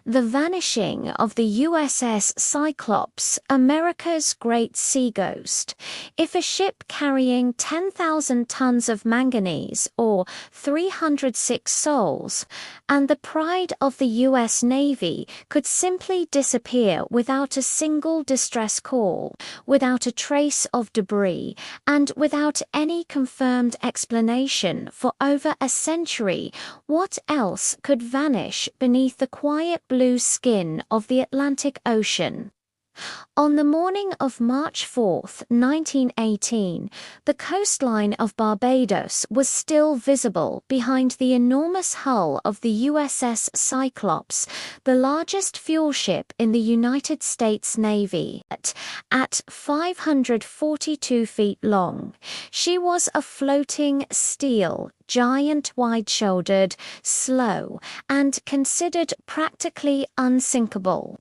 The vanishing of the USS Cyclops, America's great sea ghost. If a ship carrying 10,000 tons of manganese, or 306 souls, and the pride of the US Navy, could simply disappear without a single distress call, without a trace of debris, and without any confirmed explanation for over a century, what else could vanish beneath the quiet blue skin of the Atlantic Ocean? On the morning of March 4, 1918, the coastline of Barbados was still visible behind the enormous hull of the USS Cyclops, the largest fuel ship in the United States Navy. At 542 feet long, she was a floating steel giant, wide-shouldered, slow, and considered practically unsinkable.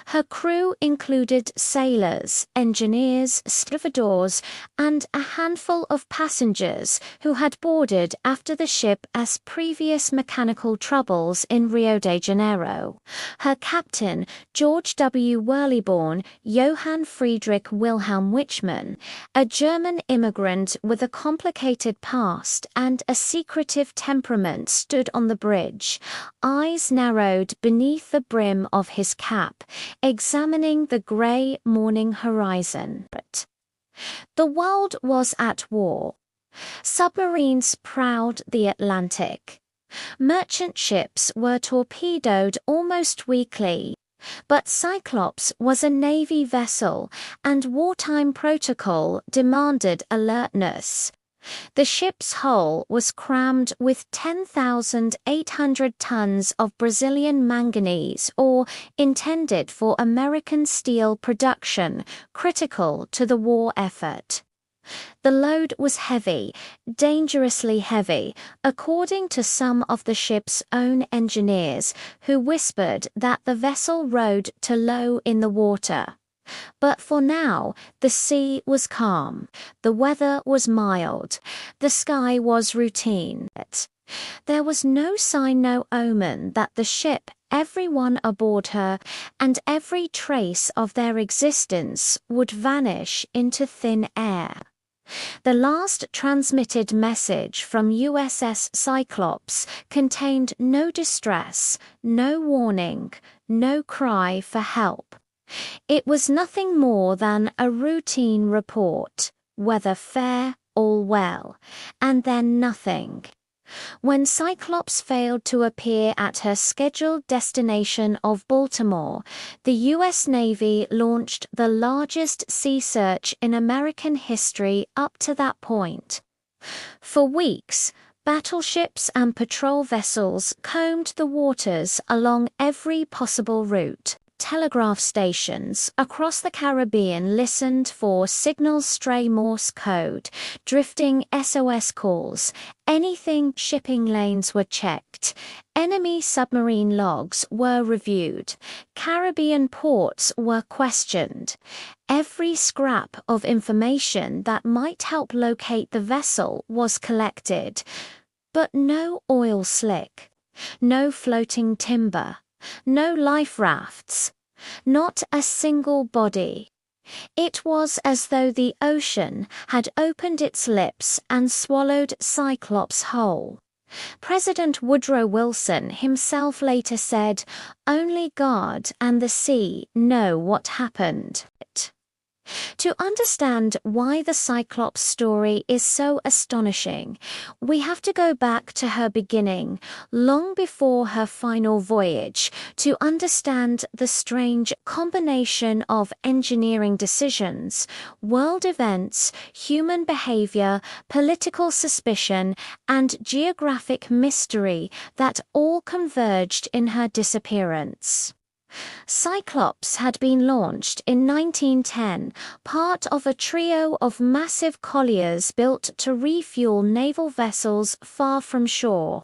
Her crew included sailors, engineers, stevedores, and a handful of passengers who had boarded after the ship's previous mechanical troubles in Rio de Janeiro. Her captain, George W. Worley, born Johann Friedrich Wilhelm Wichmann, a German immigrant with a complicated past and a secretive temperament, stood on the bridge, eyes narrowed beneath the brim of his cap, examining the grey morning horizon. But the world was at war. Submarines prowled the Atlantic. Merchant ships were torpedoed almost weekly. But Cyclops was a Navy vessel, and wartime protocol demanded alertness. The ship's hull was crammed with 10,800 tons of Brazilian manganese, ore intended for American steel production, critical to the war effort. The load was heavy, dangerously heavy, according to some of the ship's own engineers, who whispered that the vessel rode too low in the water. But for now, the sea was calm, the weather was mild, the sky was routine. There was no sign, no omen that the ship, everyone aboard her, and every trace of their existence would vanish into thin air. The last transmitted message from USS Cyclops contained no distress, no warning, no cry for help. It was nothing more than a routine report, weather fair, all well, and then nothing. When Cyclops failed to appear at her scheduled destination of Baltimore, the U.S. Navy launched the largest sea search in American history up to that point. For weeks, battleships and patrol vessels combed the waters along every possible route. Telegraph stations across the Caribbean listened for signals, stray Morse code, drifting SOS calls, anything. Shipping lanes were checked, enemy submarine logs were reviewed, Caribbean ports were questioned. Every scrap of information that might help locate the vessel was collected, but no oil slick, no floating timber, no life rafts, not a single body. It was as though the ocean had opened its lips and swallowed Cyclops whole. President Woodrow Wilson himself later said, "Only God and the sea know what happened." To understand why the Cyclops story is so astonishing, we have to go back to her beginning, long before her final voyage, to understand the strange combination of engineering decisions, world events, human behavior, political suspicion, and geographic mystery that all converged in her disappearance. Cyclops had been launched in 1910, part of a trio of massive colliers built to refuel naval vessels far from shore.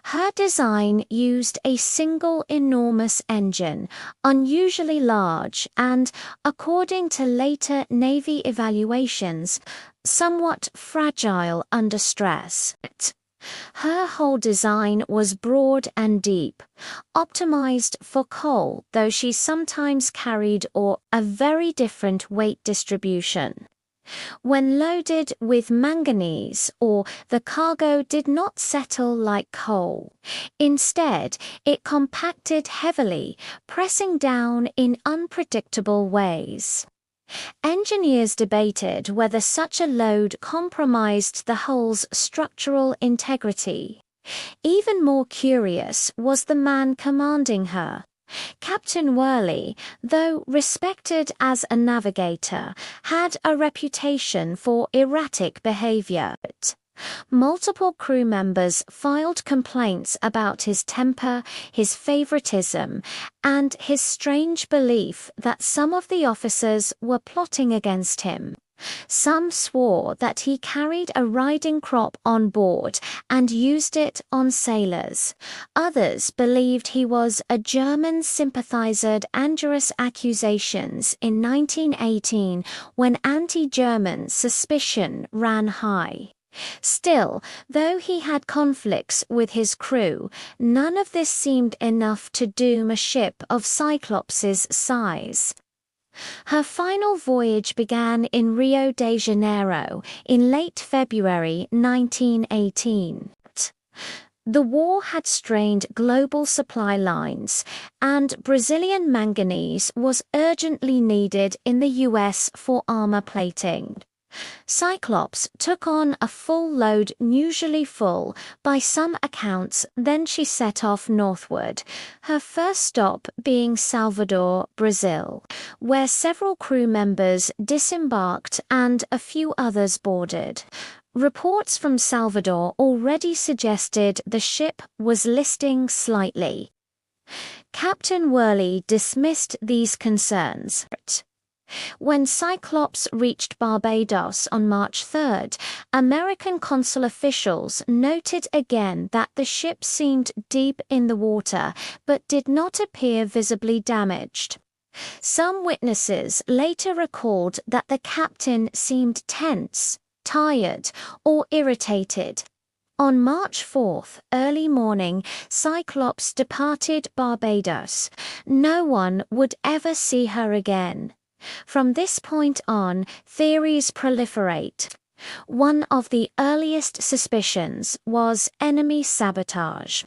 Her design used a single enormous engine, unusually large and, according to later Navy evaluations, somewhat fragile under stress. Her hull design was broad and deep, optimized for coal, though she sometimes carried a very different weight distribution. When loaded with manganese, the cargo did not settle like coal. Instead, it compacted heavily, pressing down in unpredictable ways. Engineers debated whether such a load compromised the hull's structural integrity. Even more curious was the man commanding her. Captain Worley, though respected as a navigator, had a reputation for erratic behavior. Multiple crew members filed complaints about his temper, his favoritism, and his strange belief that some of the officers were plotting against him. Some swore that he carried a riding crop on board and used it on sailors. Others believed he was a German sympathizer. Dangerous accusations in 1918 when anti-German suspicion ran high. Still, though he had conflicts with his crew, none of this seemed enough to doom a ship of Cyclops' size. Her final voyage began in Rio de Janeiro in late February 1918. The war had strained global supply lines, and Brazilian manganese was urgently needed in the US for armor plating. Cyclops took on a full load, usually full by some accounts, then she set off northward, her first stop being Salvador, Brazil, where several crew members disembarked and a few others boarded. Reports from Salvador already suggested the ship was listing slightly. Captain Worley dismissed these concerns. When Cyclops reached Barbados on March 3, American consul officials noted again that the ship seemed deep in the water but did not appear visibly damaged. Some witnesses later recalled that the captain seemed tense, tired, or irritated. On March 4, early morning, Cyclops departed Barbados. No one would ever see her again. From this point on, theories proliferate. One of the earliest suspicions was enemy sabotage.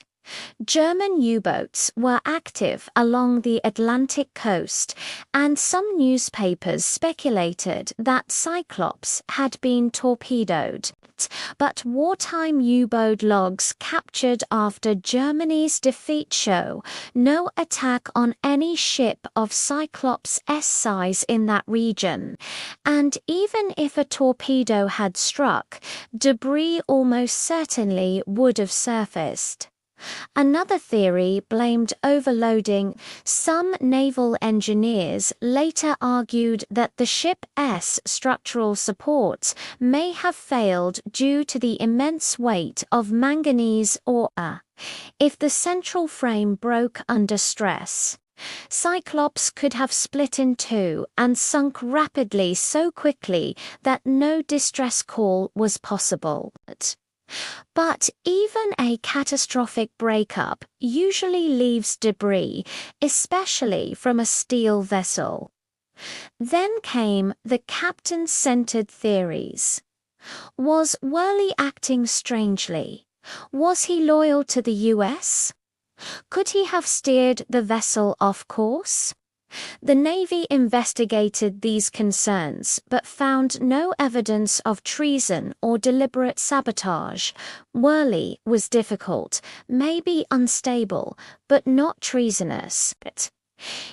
German U-boats were active along the Atlantic coast, and some newspapers speculated that Cyclops had been torpedoed. But wartime U-boat logs captured after Germany's defeat show no attack on any ship of Cyclops' size in that region, and even if a torpedo had struck, debris almost certainly would have surfaced. Another theory blamed overloading. Some naval engineers later argued that the ship's structural supports may have failed due to the immense weight of manganese if the central frame broke under stress. Cyclops could have split in two and sunk rapidly so quickly that no distress call was possible. But even a catastrophic breakup usually leaves debris, especially from a steel vessel. Then came the captain-centered theories. Was Worley acting strangely? Was he loyal to the US? Could he have steered the vessel off course? The Navy investigated these concerns but found no evidence of treason or deliberate sabotage. Worley was difficult, maybe unstable, but not treasonous.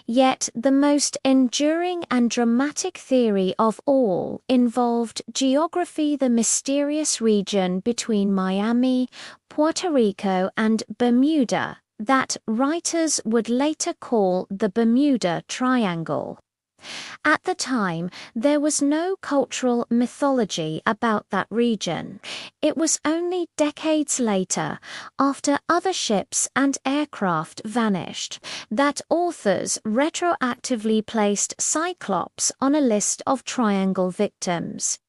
Yet the most enduring and dramatic theory of all involved geography, the mysterious region between Miami, Puerto Rico, and Bermuda, that writers would later call the Bermuda Triangle. At the time, there was no cultural mythology about that region. It was only decades later, after other ships and aircraft vanished, that authors retroactively placed Cyclops on a list of triangle victims.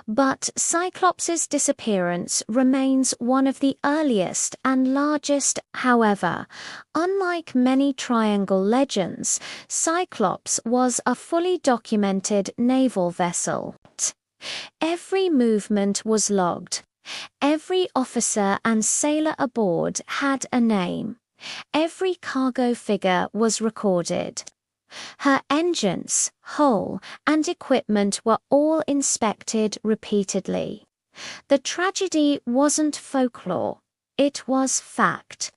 But Cyclops's disappearance remains one of the earliest and largest. However, unlike many triangle legends, Cyclops was a fully documented naval vessel. Every movement was logged. Every officer and sailor aboard had a name. Every cargo figure was recorded. Her engines, hull, and equipment were all inspected repeatedly. The tragedy wasn't folklore, it was fact.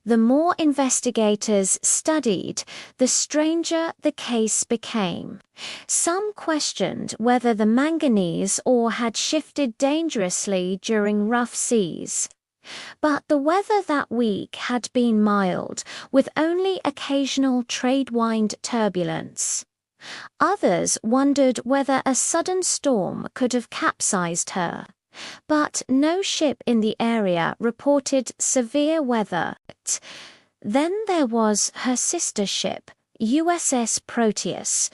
The more investigators studied, the stranger the case became. Some questioned whether the manganese ore had shifted dangerously during rough seas. But the weather that week had been mild, with only occasional trade-wind turbulence. Others wondered whether a sudden storm could have capsized her. But no ship in the area reported severe weather. Then there was her sister ship, USS Proteus,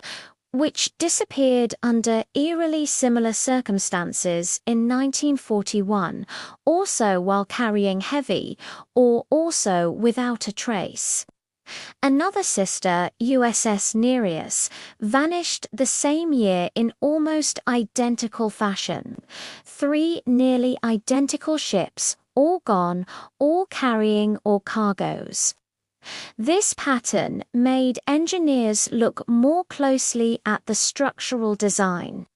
which disappeared under eerily similar circumstances in 1941, also while carrying heavy, or also without a trace. Another sister, USS Nereus, vanished the same year in almost identical fashion. 3 nearly identical ships, all gone, all carrying all cargoes. This pattern made engineers look more closely at the structural design.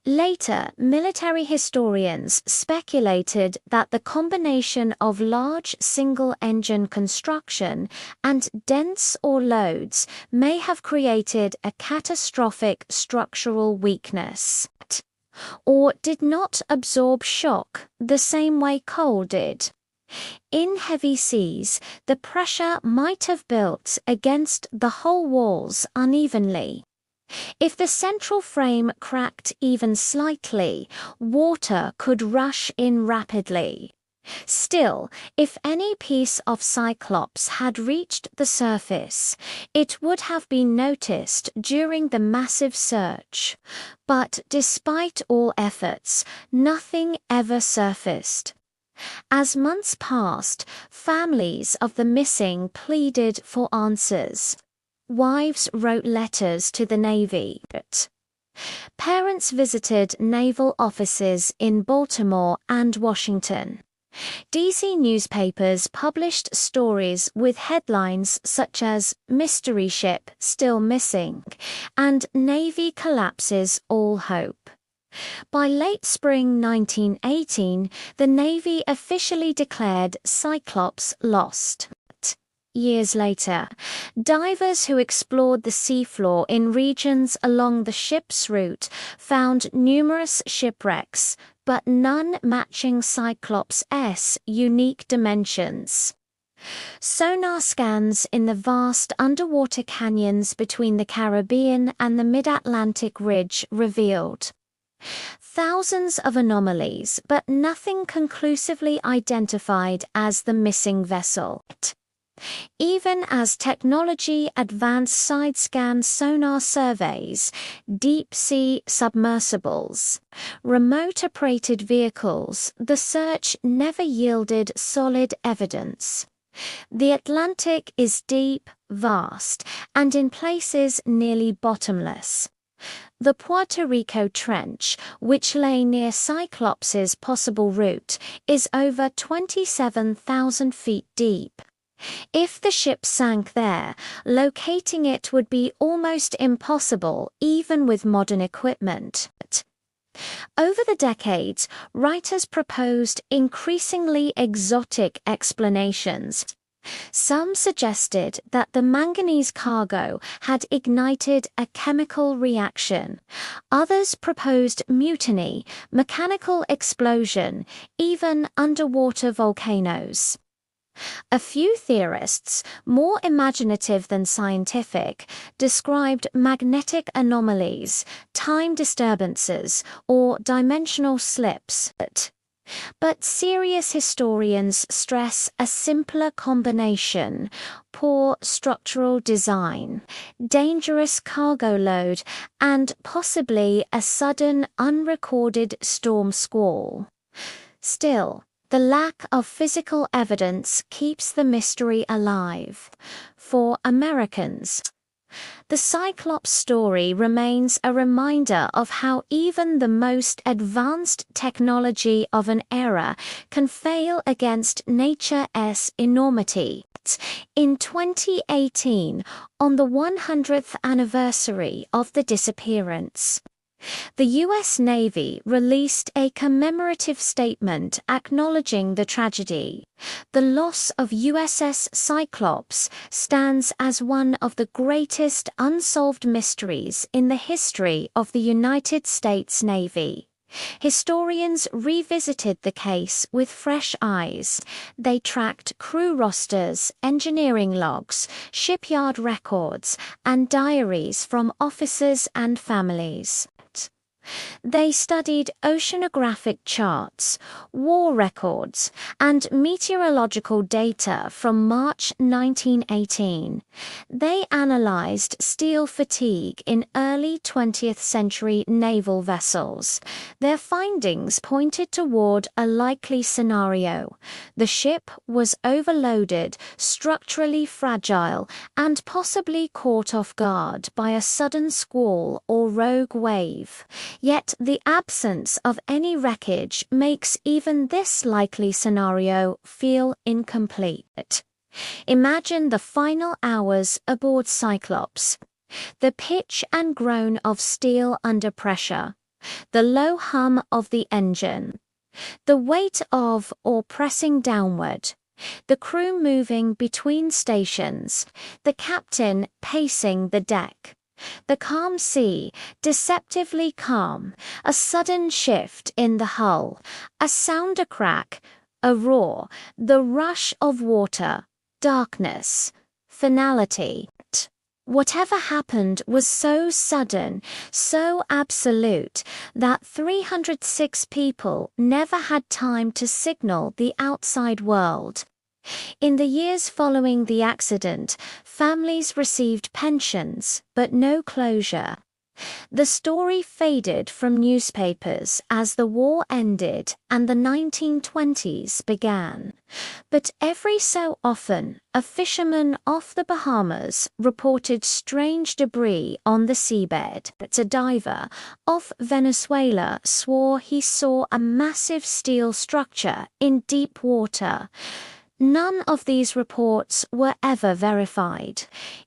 Later, military historians speculated that the combination of large single-engine construction and dense ore loads may have created a catastrophic structural weakness, or did not absorb shock the same way coal did. In heavy seas, the pressure might have built against the hull walls unevenly. If the central frame cracked even slightly, water could rush in rapidly. Still, if any piece of Cyclops had reached the surface, it would have been noticed during the massive search. But despite all efforts, nothing ever surfaced. As months passed, families of the missing pleaded for answers. Wives wrote letters to the Navy. Parents visited naval offices in Baltimore and Washington. DC newspapers published stories with headlines such as "Mystery Ship Still Missing" and "Navy Collapses All Hope." By late spring 1918, the Navy officially declared Cyclops lost. Years later, divers who explored the seafloor in regions along the ship's route found numerous shipwrecks, but none matching Cyclops' unique dimensions. Sonar scans in the vast underwater canyons between the Caribbean and the Mid-Atlantic Ridge revealed thousands of anomalies, but nothing conclusively identified as the missing vessel. Even as technology advanced side-scan sonar surveys, deep-sea submersibles, remote-operated vehicles, the search never yielded solid evidence. The Atlantic is deep, vast, and in places nearly bottomless. The Puerto Rico Trench, which lay near Cyclops's possible route, is over 27,000 feet deep. If the ship sank there, locating it would be almost impossible even with modern equipment. Over the decades, writers proposed increasingly exotic explanations. Some suggested that the manganese cargo had ignited a chemical reaction. Others proposed mutiny, mechanical explosion, even underwater volcanoes. A few theorists, more imaginative than scientific, described magnetic anomalies, time disturbances, or dimensional slips. But serious historians stress a simpler combination: poor structural design, dangerous cargo load, and possibly a sudden unrecorded storm squall. Still, the lack of physical evidence keeps the mystery alive. For Americans, the Cyclops story remains a reminder of how even the most advanced technology of an era can fail against nature's enormity. In 2018, on the 100th anniversary of the disappearance, the U.S. Navy released a commemorative statement acknowledging the tragedy. The loss of USS Cyclops stands as one of the greatest unsolved mysteries in the history of the United States Navy. Historians revisited the case with fresh eyes. They tracked crew rosters, engineering logs, shipyard records, and diaries from officers and families. They studied oceanographic charts, war records, and meteorological data from March 1918. They analyzed steel fatigue in early 20th century naval vessels. Their findings pointed toward a likely scenario. The ship was overloaded, structurally fragile, and possibly caught off guard by a sudden squall or rogue wave. Yet the absence of any wreckage makes even this likely scenario feel incomplete. Imagine the final hours aboard Cyclops. The pitch and groan of steel under pressure. The low hum of the engine. The weight of or pressing downward. The crew moving between stations. The captain pacing the deck. The calm sea, deceptively calm, a sudden shift in the hull, a sounder crack, a roar, the rush of water, darkness, finality. Whatever happened was so sudden, so absolute, that 306 people never had time to signal the outside world. In the years following the accident, families received pensions, but no closure. The story faded from newspapers as the war ended and the 1920s began. But every so often, a fisherman off the Bahamas reported strange debris on the seabed. A diver off Venezuela swore he saw a massive steel structure in deep water. None of these reports were ever verified.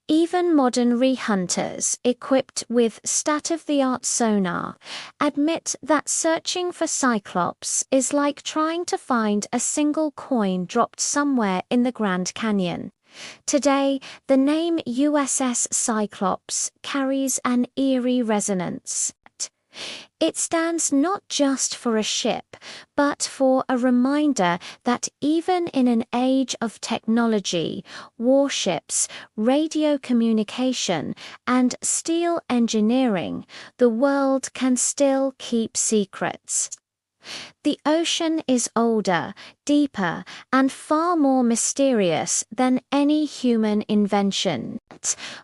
Even modern re-hunters, equipped with state-of-the-art sonar, admit that searching for Cyclops is like trying to find a single coin dropped somewhere in the Grand Canyon. Today, the name USS Cyclops carries an eerie resonance. It stands not just for a ship, but for a reminder that even in an age of technology, warships, radio communication, and steel engineering, the world can still keep secrets. The ocean is older, deeper, and far more mysterious than any human invention.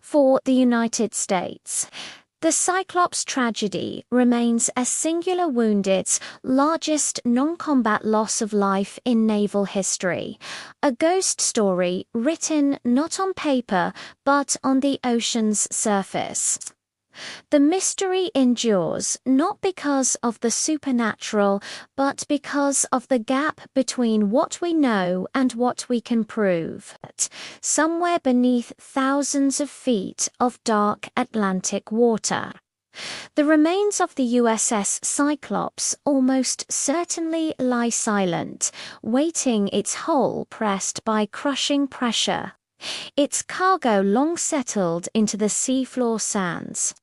For the United States, the Cyclops tragedy remains a singular wounded's largest non-combat loss of life in naval history, a ghost story written not on paper but on the ocean's surface. The mystery endures not because of the supernatural, but because of the gap between what we know and what we can prove, somewhere beneath thousands of feet of dark Atlantic water. The remains of the USS Cyclops almost certainly lie silent, waiting its hull pressed by crushing pressure, its cargo long settled into the seafloor sands.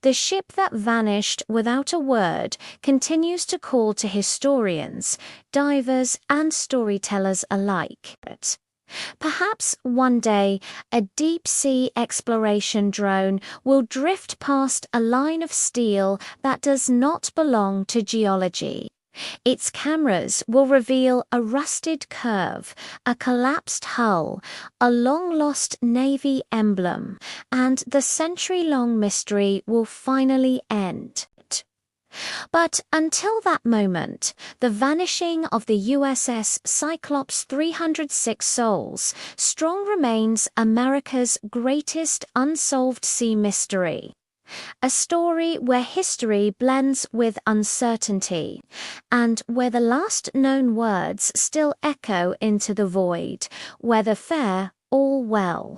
The ship that vanished without a word continues to call to historians, divers, and storytellers alike. Perhaps one day a deep-sea exploration drone will drift past a line of steel that does not belong to geology. Its cameras will reveal a rusted curve, a collapsed hull, a long-lost Navy emblem, and the century-long mystery will finally end. But until that moment, the vanishing of the USS Cyclops' 306 souls strong remains America's greatest unsolved sea mystery. A story where history blends with uncertainty, and where the last known words still echo into the void, "Weather fair, all well."